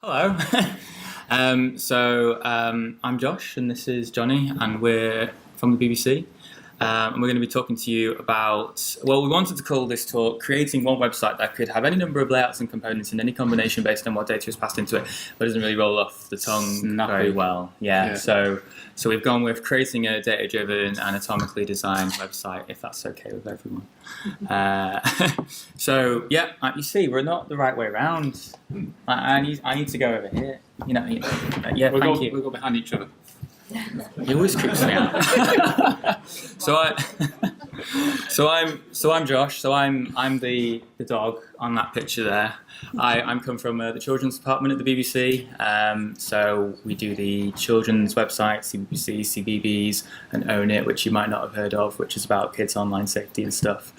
Hello. I'm Josh, and this is Johnny, and we're from the BBC. And we're going to be talking to you about, well, we wanted to call this talk creating one website that could have any number of layouts and components in any combination based on what data is passed into it, but it doesn't really roll off the tongue very well. Yeah. So we've gone with creating a data-driven and atomically designed website, if that's okay with everyone. You see, we're not the right way around. I need to go over here. Yeah, thank you. We'll go behind each other. He always creeps me out. I'm Josh. So I'm the dog on that picture there. I'm come from the children's department at the BBC. So we do the children's website, CBBC, CBBS, and Own It, which you might not have heard of, which is about kids' online safety and stuff.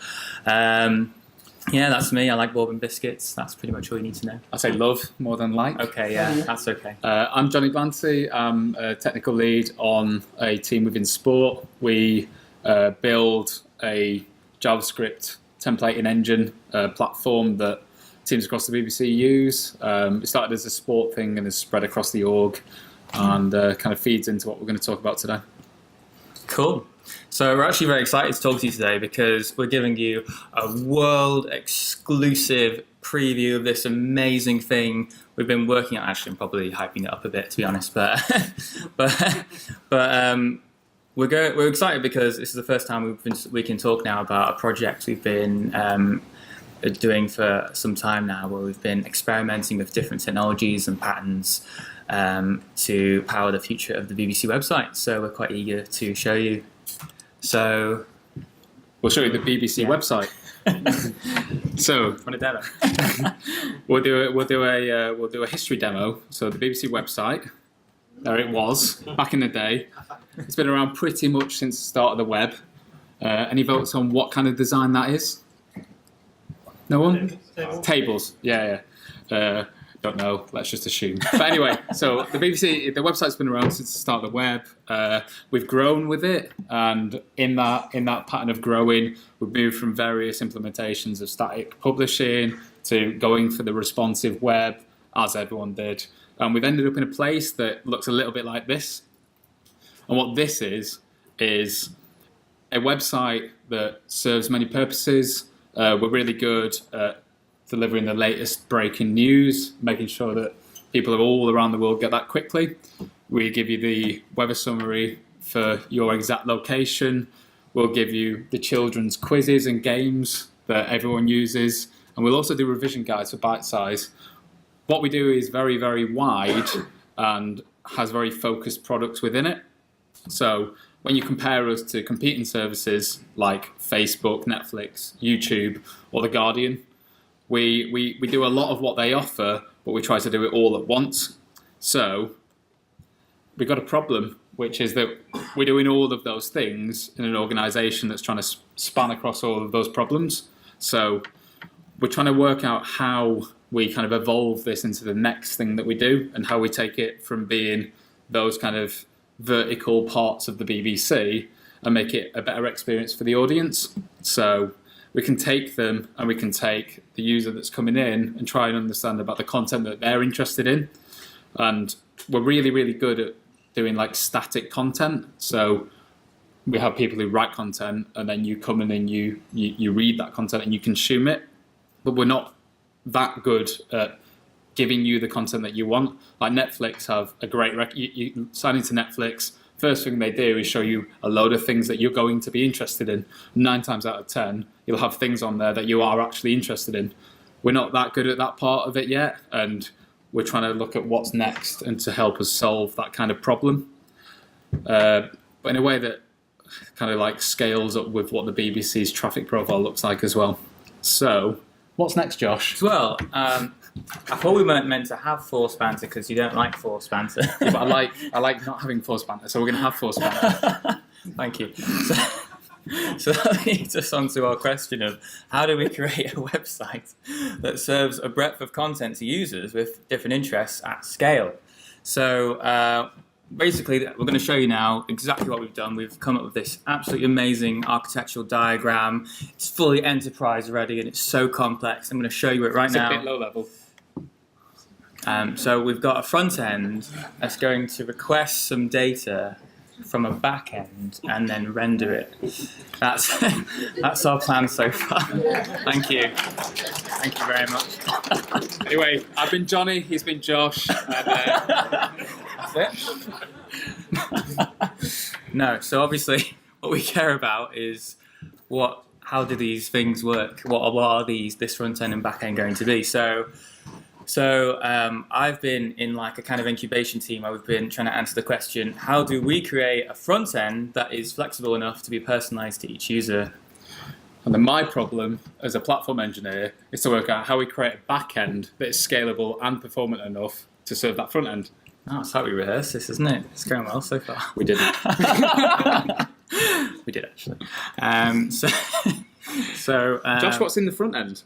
Yeah, that's me. I like bourbon biscuits. That's pretty much all you need to know. I say love more than like. Okay, yeah, that's okay. I'm Johnny Glancy. I'm a technical lead on a team within sport. We build a JavaScript templating engine platform that teams across the BBC use. It started as a sport thing and has spread across the org and kind of feeds into what we're going to talk about today. Cool. So we're actually very excited to talk to you today because we're giving you a world exclusive preview of this amazing thing we've been working on. Actually, I'm probably hyping it up a bit, to be honest, but we're excited because this is the first time we can talk now about a project we've been doing for some time now, where we've been experimenting with different technologies and patterns to power the future of the BBC website. So we're quite eager to show you. So we'll show you the BBC website. So want a demo? we'll do a history demo. So the BBC website, there it was back in the day. It's been around pretty much since the start of the web. Any votes on what kind of design that is? No one? Tables. Yeah. Don't know. Let's just assume. But anyway, so the BBC, the website's been around since the start of the web. We've grown with it, and in that pattern of growing, we've moved from various implementations of static publishing to going for the responsive web, as everyone did. And we've ended up in a place that looks a little bit like this. And what this is a website that serves many purposes. We're really good at delivering the latest breaking news, making sure that people all around the world get that quickly. We give you the weather summary for your exact location. We'll give you the children's quizzes and games that everyone uses. And we'll also do revision guides for bite size. What we do is very, very wide and has very focused products within it. So when you compare us to competing services like Facebook, Netflix, YouTube, or The Guardian, we do a lot of what they offer, but we try to do it all at once. So we've got a problem, which is that we're doing all of those things in an organization that's trying to span across all of those problems. So we're trying to work out how we kind of evolve this into the next thing that we do and how we take it from being those kind of vertical parts of the BBC and make it a better experience for the audience. So we can take them and we can take the user that's coming in and try and understand about the content that they're interested in. And we're really, really good at doing like static content. So we have people who write content and then you come in and you read that content and you consume it. But we're not that good at giving you the content that you want. Like Netflix have a great you sign into Netflix. First thing they do is show you a load of things that you're going to be interested in. 9 times out of 10, you'll have things on there that you are actually interested in. We're not that good at that part of it yet, and we're trying to look at what's next and to help us solve that kind of problem. But in a way that kind of like scales up with what the BBC's traffic profile looks like as well. So, what's next, Josh? Well, I thought we weren't meant to have forced banter because you don't like forced banter. Yeah, but I like not having forced banter, so we're going to have forced banter. Thank you. So that leads us on to our question of how do we create a website that serves a breadth of content to users with different interests at scale. So basically, we're going to show you now exactly what we've done. We've come up with this absolutely amazing architectural diagram. It's fully enterprise ready and it's so complex. I'm going to show you it right now. It's a bit low level. So we've got a front end that's going to request some data from a back end and then render it. That's our plan so far. Thank you. Thank you very much. Anyway, I've been Johnny, he's been Josh. And, That's it. No, so obviously what we care about is how do these things work? What are this front end and back end going to be? So I've been in like a kind of incubation team where we've been trying to answer the question, how do we create a front end that is flexible enough to be personalized to each user? And then my problem as a platform engineer is to work out how we create a back end that is scalable and performant enough to serve that front end. Oh, it's how we rehearse this, isn't it? It's going well so far. We didn't. We did actually. So Josh, what's in the front end?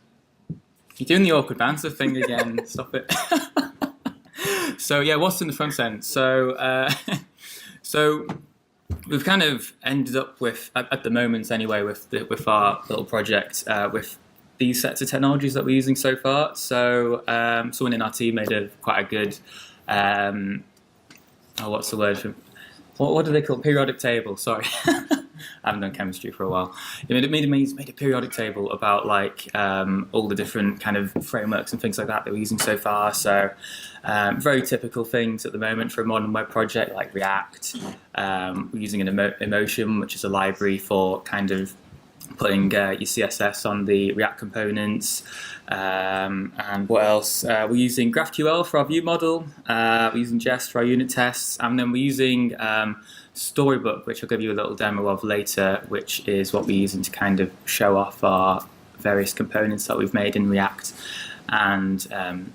You're doing the awkward banter thing again. Stop it. So yeah, what's in the front end? So we've kind of ended up with, at the moment anyway, with our little project, with these sets of technologies that we're using so far. So someone in our team made quite a good, what's the word? What do they call it? Periodic table? Sorry. I haven't done chemistry for a while. It made a periodic table about like all the different kind of frameworks and things like that we're using so far. So very typical things at the moment for a modern web project like React. We're using an Emotion, which is a library for kind of putting your CSS on the React components. And what else? We're using GraphQL for our view model. We're using Jest for our unit tests. And then we're using Storybook, which I'll give you a little demo of later, which is what we're using to kind of show off our various components that we've made in React and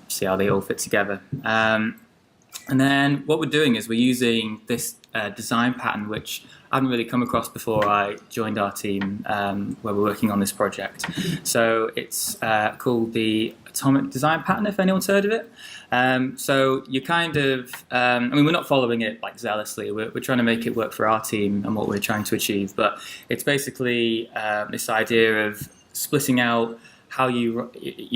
see how they all fit together. And then what we're doing is we're using this design pattern, which I hadn't really come across before I joined our team where we're working on this project. So it's called the atomic design pattern, if anyone's heard of it. So you kind of, we're not following it like zealously. We're trying to make it work for our team and what we're trying to achieve. But it's basically this idea of splitting out how you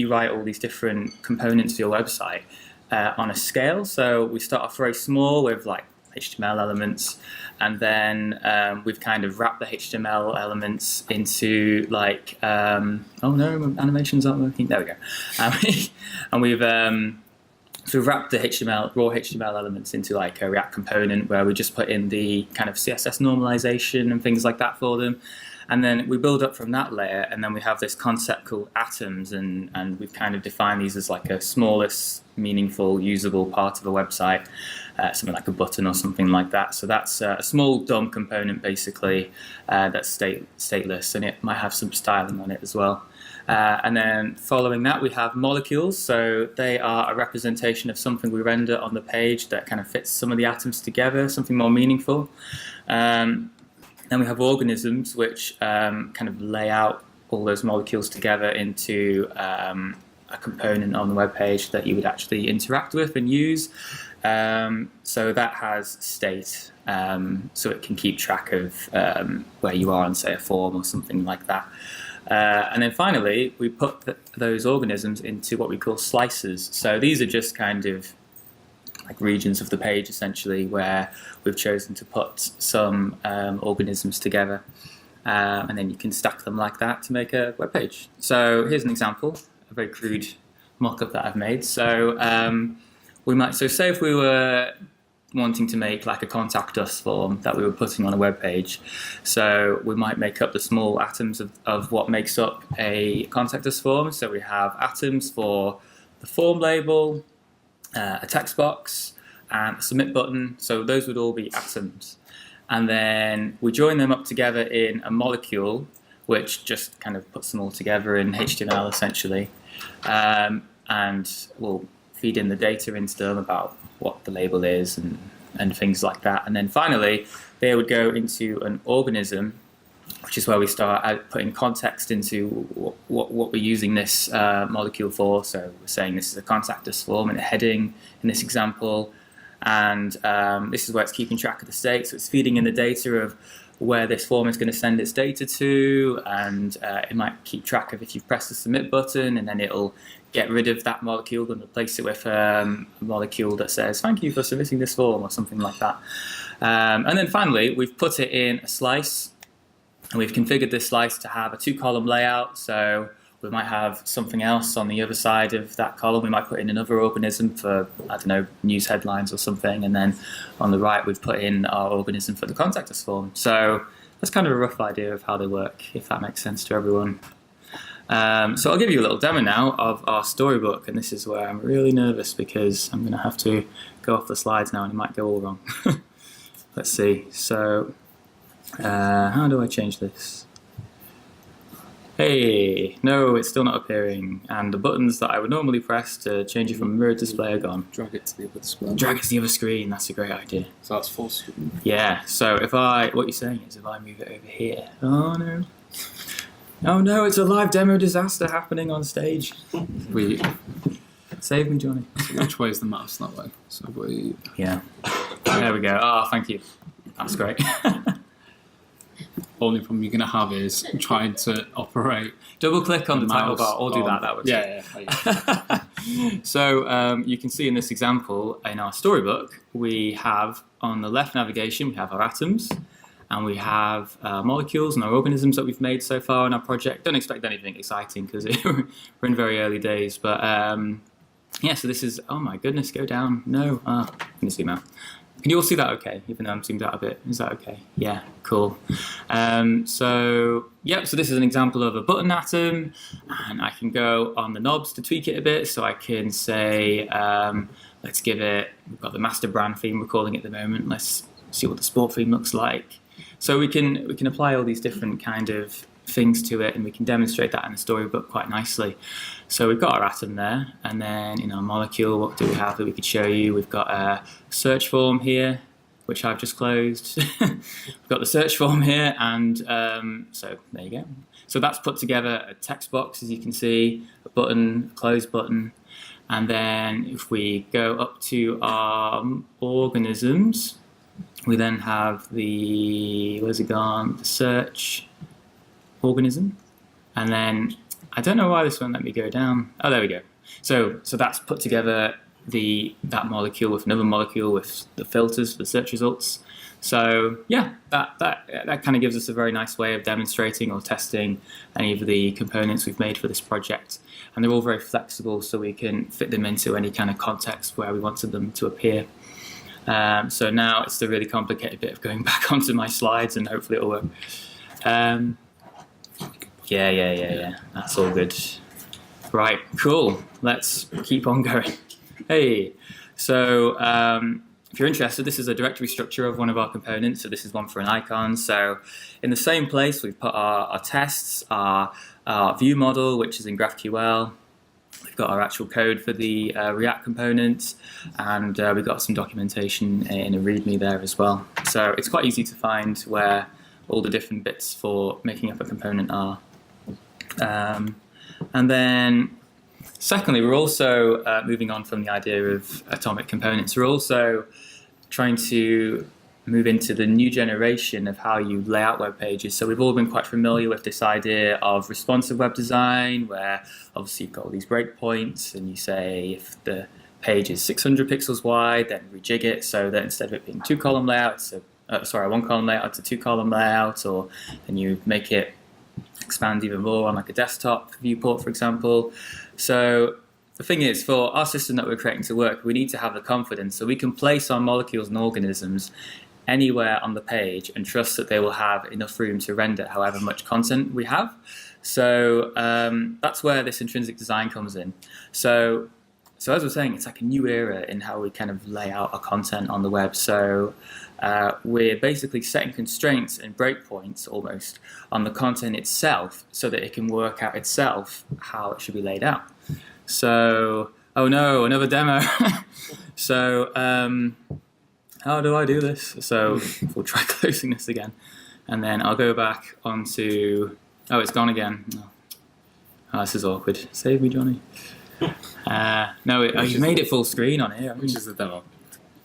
write all these different components for your website on a scale. So we start off very small with like HTML elements, and then we've kind of wrapped the HTML elements into like, oh no, animations aren't working. There we go. And we've wrapped the raw HTML elements into like a React component where we just put in the kind of CSS normalization and things like that for them. And then we build up from that layer, and then we have this concept called atoms, and we've kind of defined these as like a smallest, meaningful, usable part of a website, something like a button or something like that. So that's a small DOM component, basically, that's stateless, and it might have some styling on it as well. And then following that, we have molecules. So they are a representation of something we render on the page that kind of fits some of the atoms together, something more meaningful. Then we have organisms, which kind of lay out all those molecules together into a component on the web page that you would actually interact with and use. So that has state, so it can keep track of where you are on, say, a form or something like that. And then finally, we put those organisms into what we call slices. So these are just kind of like regions of the page, essentially, where we've chosen to put some organisms together, and then you can stack them like that to make a web page. So here's an example, a very crude mock-up that I've made. So say if we were wanting to make like a contact us form that we were putting on a web page, so we might make up the small atoms of what makes up a contact us form. So we have atoms for the form label, a text box, and a submit button. So those would all be atoms. And then we join them up together in a molecule, which just kind of puts them all together in HTML, essentially. And we'll feed in the data into them about what the label is and things like that. And then finally, they would go into an organism, which is where we start putting context into what we're using this molecule for. So we're saying this is a contact us form and a heading in this example. And this is where it's keeping track of the state. So it's feeding in the data of where this form is going to send its data to, and it might keep track of if you've pressed the submit button, and then it'll get rid of that molecule and replace it with a molecule that says thank you for submitting this form or something like that. And then finally, we've put it in a slice, and we've configured this slice to have a 2-column layout. So we might have something else on the other side of that column. We might put in another organism for, I don't know, news headlines or something. And then on the right, we've put in our organism for the contact us form. So that's kind of a rough idea of how they work, if that makes sense to everyone. So I'll give you a little demo now of our storybook. And this is where I'm really nervous because I'm going to have to go off the slides now and it might go all wrong. Let's see. So how do I change this? Hey, no, it's still not appearing. And the buttons that I would normally press to change it from mirror display are gone. Drag it to the other screen. Drag it to the other screen, that's a great idea. So that's full screen. Yeah, so what you're saying is if I move it over here, oh no. Oh no, it's a live demo disaster happening on stage. Save me, Johnny. So which way is the mouse that way? So Yeah. There we go. Oh, thank you. That's great. Only problem you're going to have is trying to operate. Double click on the title bar or do that would Yeah. So you can see in this example in our storybook, we have on the left navigation, we have our atoms and we have molecules and our organisms that we've made so far in our project. Don't expect anything exciting because we're in very early days. But yeah, so this is, oh my goodness, go down. No, I'm going to zoom out. Can you all see that okay, even though I'm zoomed out a bit? Is that okay? Yeah, cool. So this is an example of a button atom, and I can go on the knobs to tweak it a bit. So I can say, let's give it, we've got the master brand theme we're calling it at the moment. Let's see what the sport theme looks like. So we can apply all these different kind of things to it, and we can demonstrate that in the storybook quite nicely. So we've got our atom there, and then in our molecule, what do we have that we could show you? We've got a search form here, which I've just closed. We've got the search form here, and so there you go. So that's put together a text box, as you can see, a button, a close button, and then if we go up to our organisms, we then have the, where's it gone? The search organism, and then I don't know why this won't let me go down. Oh, there we go. So that's put together that molecule with another molecule with the filters for the search results. So yeah, that kind of gives us a very nice way of demonstrating or testing any of the components we've made for this project, and they're all very flexible, so we can fit them into any kind of context where we wanted them to appear. So now it's the really complicated bit of going back onto my slides, and hopefully it'll work. Yeah. That's all good. Right, cool. Let's keep on going. Hey, so if you're interested, this is a directory structure of one of our components. So this is one for an icon. So in the same place, we've put our tests, our view model, which is in GraphQL. We've got our actual code for the React components, and we've got some documentation in a README there as well. So it's quite easy to find where all the different bits for making up a component are. And then secondly, we're also moving on from the idea of atomic components. We're also trying to move into the new generation of how you lay out web pages. So we've all been quite familiar with this idea of responsive web design, where obviously you've got all these breakpoints, and you say if the page is 600 pixels wide, then rejig it so that instead of it being 2-column layout, it's a 1-column layout, it's a 2-column layout, or then you make it expand even more on like a desktop viewport, for example. So the thing is, for our system that we're creating to work, we need to have the confidence so we can place our molecules and organisms anywhere on the page and trust that they will have enough room to render however much content we have. So that's where this intrinsic design comes in. So as we're saying, it's like a new era in how we kind of lay out our content on the web. So we're basically setting constraints and breakpoints almost on the content itself so that it can work out itself how it should be laid out. So, oh no, another demo. So how do I do this? So we'll try closing this again. And then I'll go back onto, oh, it's gone again. Oh, this is awkward. Save me, Johnny. No, you made it full screen on here. Which is the demo?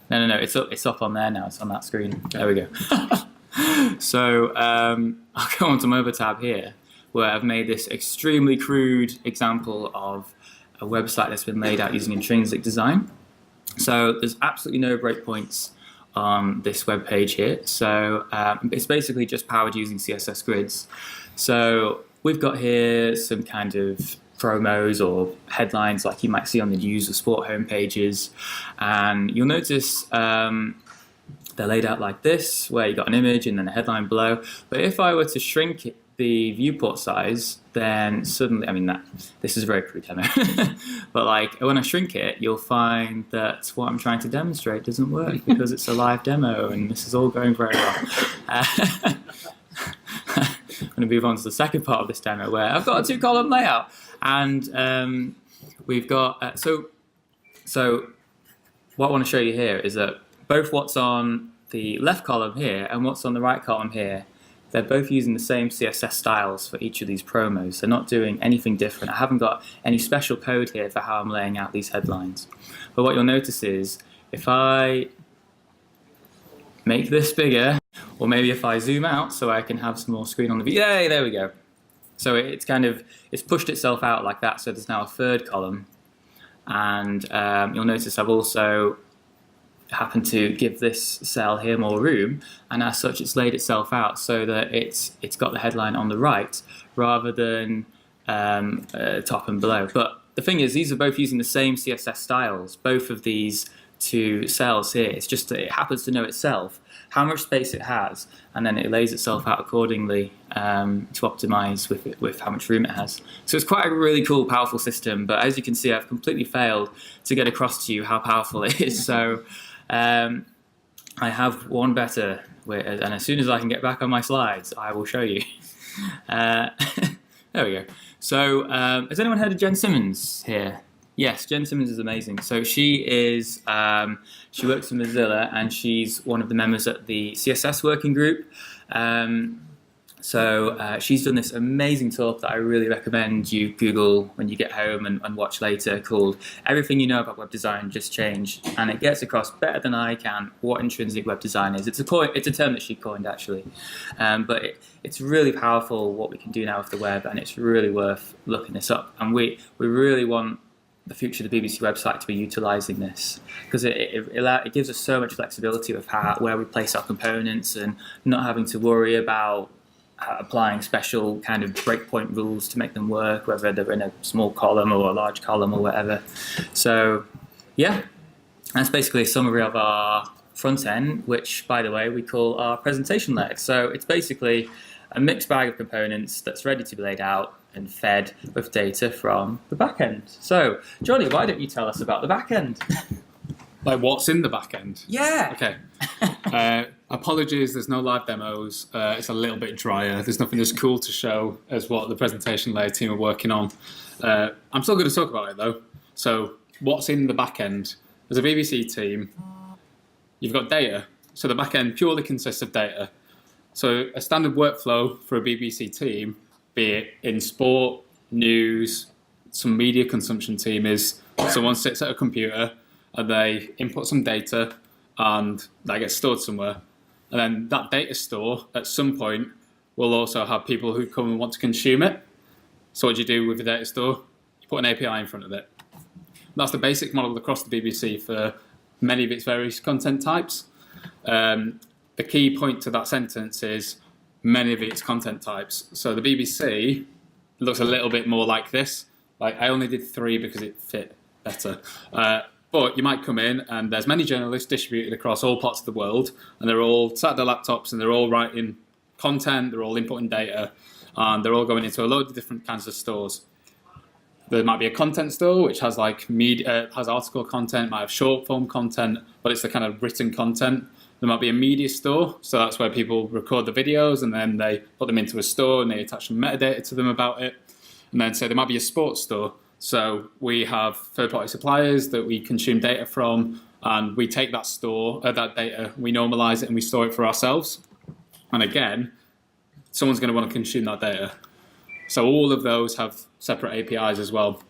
No, it's up on there now. It's on that screen. There we go. So I'll go on to my other tab here, where I've made this extremely crude example of a website that's been laid out using intrinsic design. So there's absolutely no breakpoints on this web page here. So it's basically just powered using CSS grids. So we've got here some kind of promos or headlines like you might see on the news or sport homepages. And you'll notice they're laid out like this, where you've got an image and then a headline below. But if I were to shrink the viewport size, then suddenly, I mean, this is a very crude demo, but like when I shrink it, you'll find that what I'm trying to demonstrate doesn't work because it's a live demo and this is all going very well. I'm going to move on to the second part of this demo where I've got a 2-column layout, and we've got, so what I want to show you here is that both what's on the left column here and what's on the right column here, they're both using the same CSS styles for each of these promos. They're not doing anything different. I haven't got any special code here for how I'm laying out these headlines. But what you'll notice is if I make this bigger, or maybe if I zoom out so I can have some more screen on the view, yay, there we go. So it's pushed itself out like that, so there's now a third column. And you'll notice I've also happened to give this cell here more room, and as such it's laid itself out so that it's got the headline on the right rather than top and below. But the thing is, these are both using the same CSS styles, both of these two cells here. It's just that it happens to know itself how much space it has, and then it lays itself out accordingly to optimize with how much room it has. So it's quite a really cool, powerful system, but as you can see, I've completely failed to get across to you how powerful it is. So I have one better, and as soon as I can get back on my slides, I will show you. There we go. So has anyone heard of Jen Simmons here? Yes, Jen Simmons is amazing. So she works in Mozilla, and she's one of the members at the CSS working group. She's done this amazing talk that I really recommend you Google when you get home and watch later, called Everything You Know About Web Design Just Changed. And it gets across better than I can what intrinsic web design is. It's a term that she coined, actually. But it's really powerful what we can do now with the web, and it's really worth looking this up. And we really want the future of the BBC website to be utilising this, because it gives us so much flexibility with where we place our components, and not having to worry about applying special kind of breakpoint rules to make them work, whether they're in a small column or a large column or whatever. So yeah, that's basically a summary of our front end, which, by the way, we call our presentation layer. So it's basically a mixed bag of components that's ready to be laid out and fed with data from the backend. So, Johnny, why don't you tell us about the backend? Like what's in the backend? Yeah. Okay. Apologies, there's no live demos. It's a little bit drier. There's nothing as cool to show as what the presentation layer team are working on. I'm still going to talk about it though. So, what's in the backend? As a BBC team, you've got data. So the backend purely consists of data. So a standard workflow for a BBC team, be it in sport, news, some media consumption team, is someone sits at a computer and they input some data and that gets stored somewhere. And then that data store at some point will also have people who come and want to consume it. So what do you do with the data store? You put an API in front of it. That's the basic model across the BBC for many of its various content types. The key point to that sentence is many of its content types. So the BBC looks a little bit more like this. Like, I only did 3 because it fit better. But you might come in and there's many journalists distributed across all parts of the world, and they're all sat at their laptops and they're all writing content, they're all inputting data, and they're all going into a load of different kinds of stores. There might be a content store which has like media, has article content, might have short form content, but it's the kind of written content. There might be a media store, so that's where people record the videos and then they put them into a store and they attach some metadata to them about it. And then say there might be a sports store. So we have third-party suppliers that we consume data from, and we take that that data, we normalize it and we store it for ourselves. And again, someone's going to want to consume that data. So all of those have separate APIs as well.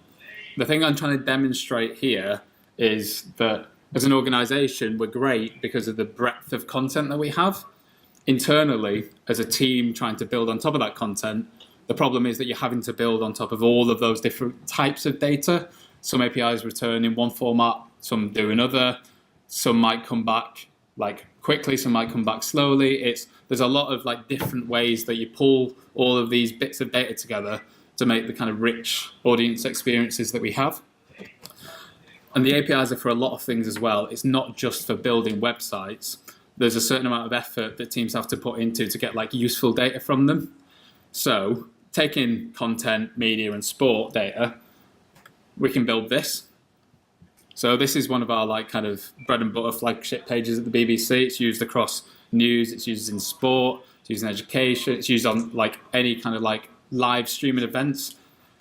The thing I'm trying to demonstrate here is that as an organization, we're great because of the breadth of content that we have. internally, as a team trying to build on top of that content, the problem is that you're having to build on top of all of those different types of data. Some APIs return in one format, some do another, some might come back like quickly, some might come back slowly. There's a lot of like different ways that you pull all of these bits of data together to make the kind of rich audience experiences that we have. And the APIs are for a lot of things as well. It's not just for building websites. There's a certain amount of effort that teams have to put into to get like useful data from them. So taking content, media, and sport data, we can build this. So this is one of our like kind of bread and butter flagship pages at the BBC. It's used across news, it's used in sport, it's used in education, it's used on like any kind of like live streaming events.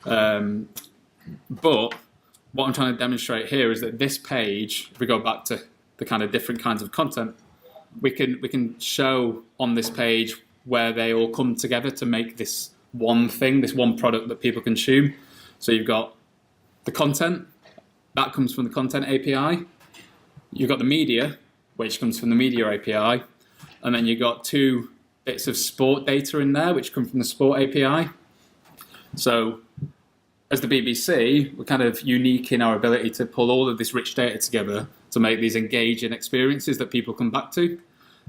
But what I'm trying to demonstrate here is that this page, if we go back to the kind of different kinds of content, we can show on this page where they all come together to make this one thing, this one product that people consume. So you've got the content, that comes from the content API. You've got the media, which comes from the media API. And then you've got 2 bits of sport data in there, which come from the sport API. So as the BBC, we're kind of unique in our ability to pull all of this rich data together to make these engaging experiences that people come back to.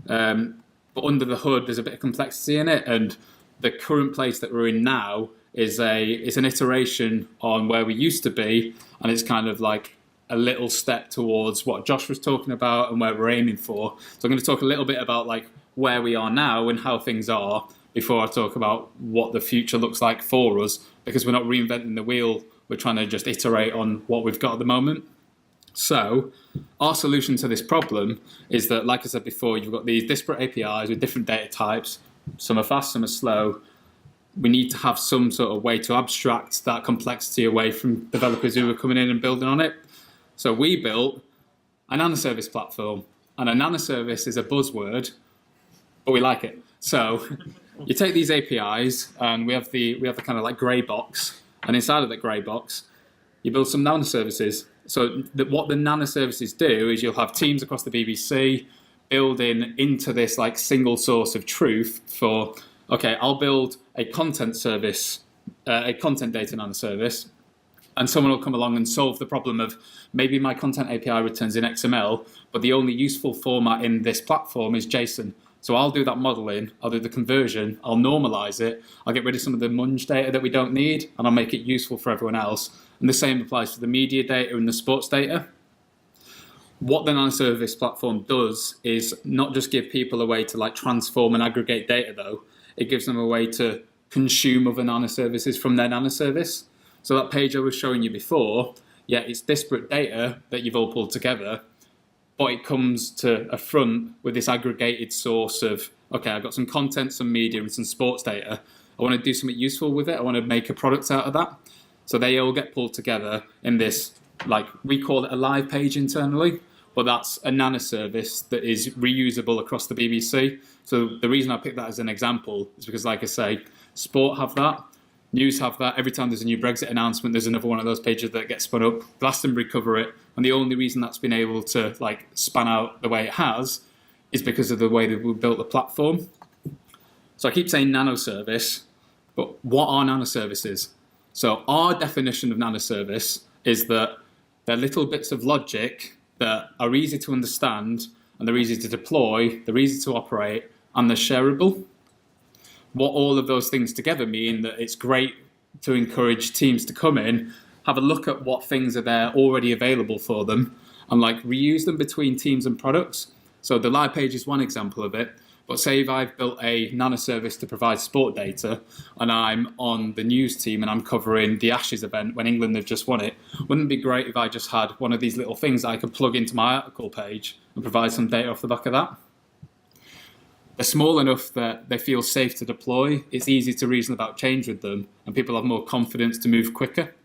But under the hood, there's a bit of complexity in it, and the current place that we're in now is an iteration on where we used to be, and it's kind of like a little step towards what Josh was talking about and where we're aiming for. So I'm going to talk a little bit about like where we are now and how things are before I talk about what the future looks like for us, because we're not reinventing the wheel, we're trying to just iterate on what we've got at the moment. So our solution to this problem is that, like I said before, you've got these disparate APIs with different data types. Some are fast, some are slow. We need to have some sort of way to abstract that complexity away from developers who are coming in and building on it. So we built a Nanoservice platform, and a Nanoservice is a buzzword, but we like it. So you take these APIs, and we have the kind of like grey box, and inside of that grey box, you build some Nanoservices. So what the Nanoservices do is you'll have teams across the BBC building into this like single source of truth for, okay, I'll build a content service, a content data Nanoservice, and someone will come along and solve the problem of maybe my content API returns in XML, but the only useful format in this platform is JSON. So I'll do that modeling, I'll do the conversion, I'll normalize it, I'll get rid of some of the munge data that we don't need, and I'll make it useful for everyone else. And the same applies to the media data and the sports data. What the Nanoservice platform does is not just give people a way to like transform and aggregate data though, it gives them a way to consume other Nanoservices from their Nanoservice. So that page I was showing you before, yeah, it's disparate data that you've all pulled together, but it comes to a front with this aggregated source of, okay, I've got some content, some media, and some sports data. I want to do something useful with it. I want to make a product out of that. So they all get pulled together in this, like, we call it a live page internally, but that's a Nanoservice that is reusable across the BBC. So the reason I picked that as an example is because, like I say, sport have that, news have that. Every time there's a new Brexit announcement, there's another one of those pages that gets spun up. Glastonbury cover it, and the only reason that's been able to like span out the way it has is because of the way that we built the platform. So I keep saying Nanoservice, but what are Nanoservices? So our definition of Nanoservice is that they're little bits of logic that are easy to understand, and they're easy to deploy, they're easy to operate, and they're shareable. What all of those things together mean that it's great to encourage teams to come in, have a look at what things are there already available for them, and like reuse them between teams and products. So the live page is one example of it, but say if I've built a Nanoservice to provide sport data, and I'm on the news team and I'm covering the Ashes event when England have just won it, wouldn't it be great if I just had one of these little things that I could plug into my article page and provide some data off the back of that? They're small enough that they feel safe to deploy, it's easy to reason about change with them, and people have more confidence to move quicker.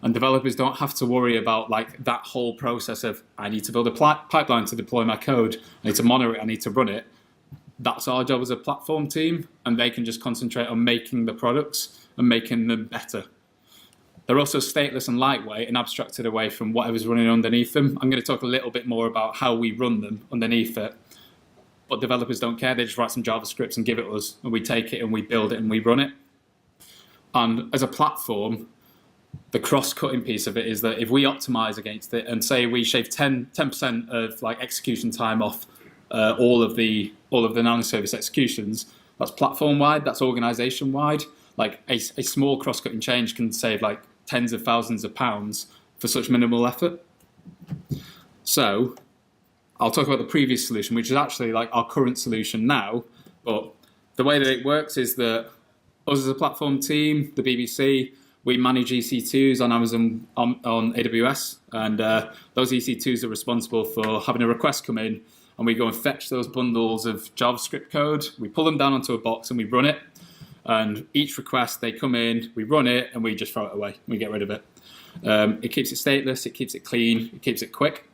And developers don't have to worry about like that whole process of, I need to build a pipeline to deploy my code, I need to monitor it, I need to run it. That's our job as a platform team, and they can just concentrate on making the products and making them better. They're also stateless and lightweight and abstracted away from whatever's running underneath them. I'm going to talk a little bit more about how we run them underneath it. but developers don't care. They just write some JavaScripts and give it us, and we take it and we build it and we run it. And as a platform, the cross-cutting piece of it is that if we optimize against it and say we shave 10% of like execution time off all of the Nanoservice executions, that's platform-wide, that's organization-wide. Like a small cross-cutting change can save like tens of thousands of pounds for such minimal effort. So I'll talk about the previous solution, which is actually like our current solution now. But the way that it works is that us as a platform team, the BBC, we manage EC2s on Amazon, on AWS, and those EC2s are responsible for having a request come in, and we go and fetch those bundles of JavaScript code, we pull them down onto a box and we run it, and each request, they come in, we run it, and we just throw it away, we get rid of it. It keeps it stateless, it keeps it clean, it keeps it quick.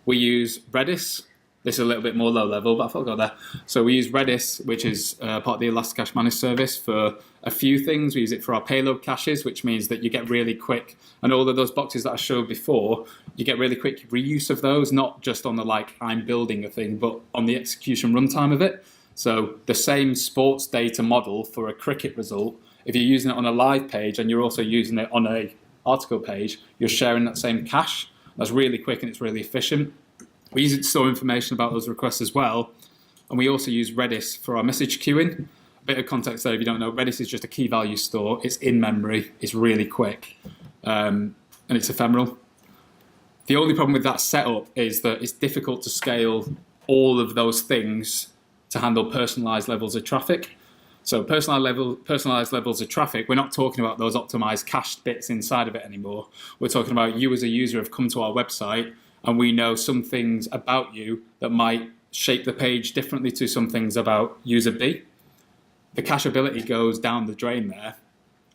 We use Redis. This is a little bit more low level, but I thought I'd go there. So we use Redis, which is part of the Elasticache managed service, for a few things. We use it for our payload caches, which means that you get really quick, and all of those boxes that I showed before, you get really quick reuse of those, not just on the like, I'm building a thing, but on the execution runtime of it. So the same sports data model for a cricket result, if you're using it on a live page and you're also using it on a article page, you're sharing that same cache. That's really quick and it's really efficient. We use it to store information about those requests as well. And we also use Redis for our message queuing. A bit of context there if you don't know, Redis is just a key value store. It's in memory, it's really quick, and it's ephemeral. The only problem with that setup is that it's difficult to scale all of those things to handle personalized levels of traffic. So personalized levels of traffic, we're not talking about those optimized cached bits inside of it anymore. We're talking about you as a user have come to our website and we know some things about you that might shape the page differently to some things about user B. The cacheability goes down the drain there,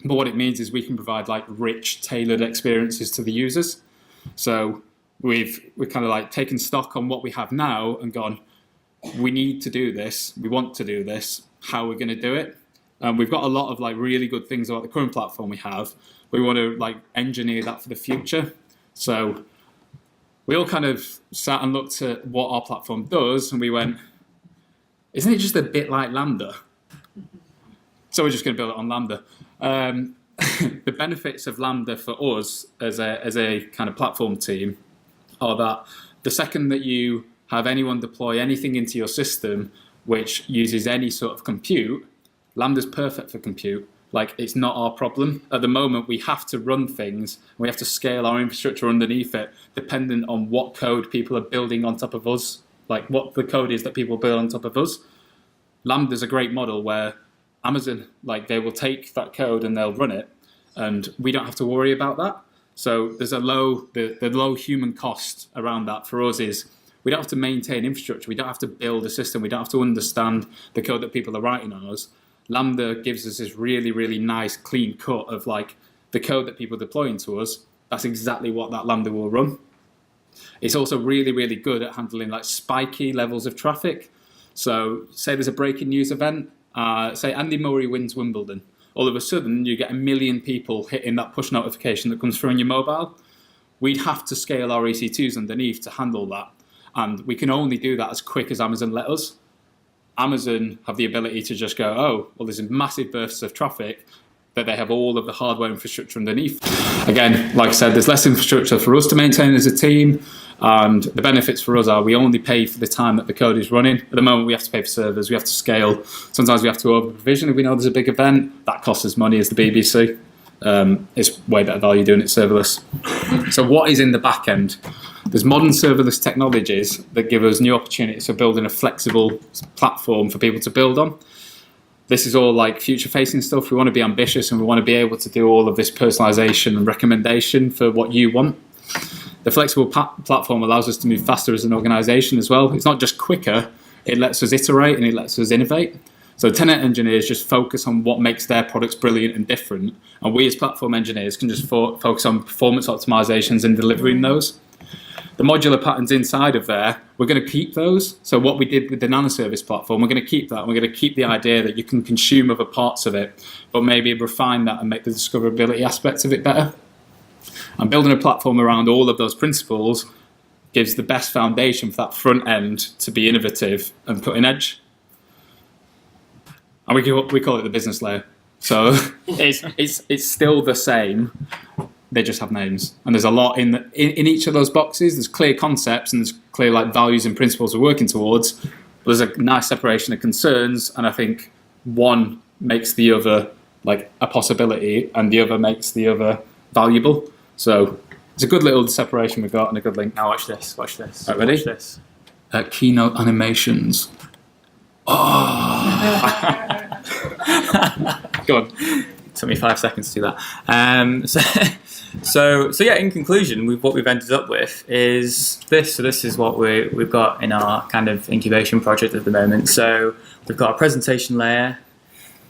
but what it means is we can provide like rich, tailored experiences to the users. So we're kind of like taken stock on what we have now and gone, we need to do this, we want to do this, how we're going to do it. We've got a lot of like really good things about the current platform we have. We want to like engineer that for the future. So we all kind of sat and looked at what our platform does and we went, isn't it just a bit like Lambda? So we're just going to build it on Lambda. The benefits of Lambda for us as a kind of platform team are that the second that you have anyone deploy anything into your system which uses any sort of compute, Lambda's perfect for compute. Like, it's not our problem. At the moment, we have to run things, we have to scale our infrastructure underneath it, dependent on what code people are building on top of us, like what the code is that people build on top of us. Lambda's a great model where Amazon, like, they will take that code and they'll run it, and we don't have to worry about that. So there's the low human cost around that for us is we don't have to maintain infrastructure, we don't have to build a system, we don't have to understand the code that people are writing on us. Lambda gives us this really, really nice clean cut of like the code that people deploy into us. That's exactly what that Lambda will run. It's also really, really good at handling like spiky levels of traffic. So say there's a breaking news event, say Andy Murray wins Wimbledon. All of a sudden you get 1 million people hitting that push notification that comes through on your mobile. We'd have to scale our EC2s underneath to handle that. And we can only do that as quick as Amazon let us. Amazon have the ability to just go, oh, well, there's massive bursts of traffic that they have all of the hardware infrastructure underneath. Again, like I said, there's less infrastructure for us to maintain as a team, and the benefits for us are we only pay for the time that the code is running. At the moment, we have to pay for servers, we have to scale. Sometimes we have to over-provision if we know there's a big event. That costs us money as the BBC. It's way better value doing it serverless. So what is in the back end? There's modern serverless technologies that give us new opportunities for building a flexible platform for people to build on. This is all like future-facing stuff. We want to be ambitious and we want to be able to do all of this personalization and recommendation for what you want. The flexible platform allows us to move faster as an organization as well. It's not just quicker, it lets us iterate and it lets us innovate. So tenant engineers just focus on what makes their products brilliant and different. And we as platform engineers can just focus on performance optimizations and delivering those. The modular patterns inside of there, we're going to keep those. So what we did with the Nanoservice platform, we're going to keep that. We're going to keep the idea that you can consume other parts of it, but maybe refine that and make the discoverability aspects of it better. And building a platform around all of those principles gives the best foundation for that front end to be innovative and cutting edge. And we call it the business layer. So it's still the same. They just have names, and there's a lot in each of those boxes. There's clear concepts and there's clear like values and principles we're working towards. But there's a nice separation of concerns, and I think one makes the other like a possibility, and the other makes the other valuable. So it's a good little separation we've got, and a good link. Now watch this. Watch this. Right, ready? Watch this. Keynote animations. Oh. Go on. Took me 5 seconds to do that. So yeah. In conclusion, what we've ended up with is this. So this is what we've got in our kind of incubation project at the moment. So we've got a presentation layer.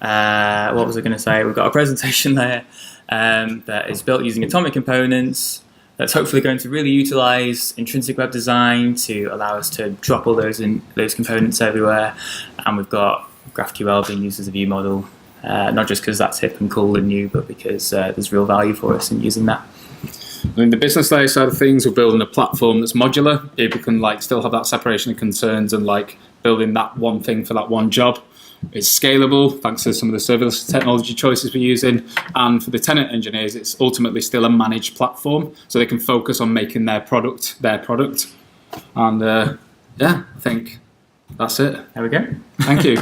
What was I going to say? We've got a presentation layer that is built using atomic components. That's hopefully going to really utilize intrinsic web design to allow us to drop all those components everywhere. And we've got GraphQL being used as a view model. Not just because that's hip and cool and new, but because there's real value for us in using that. In the business layer side of things, we're building a platform that's modular. People can like still have that separation of concerns and like building that one thing for that one job. It's scalable thanks to some of the serverless technology choices we're using. And for the tenant engineers, it's ultimately still a managed platform, so they can focus on making their product their product. And yeah, I think that's it. There we go. Thank you.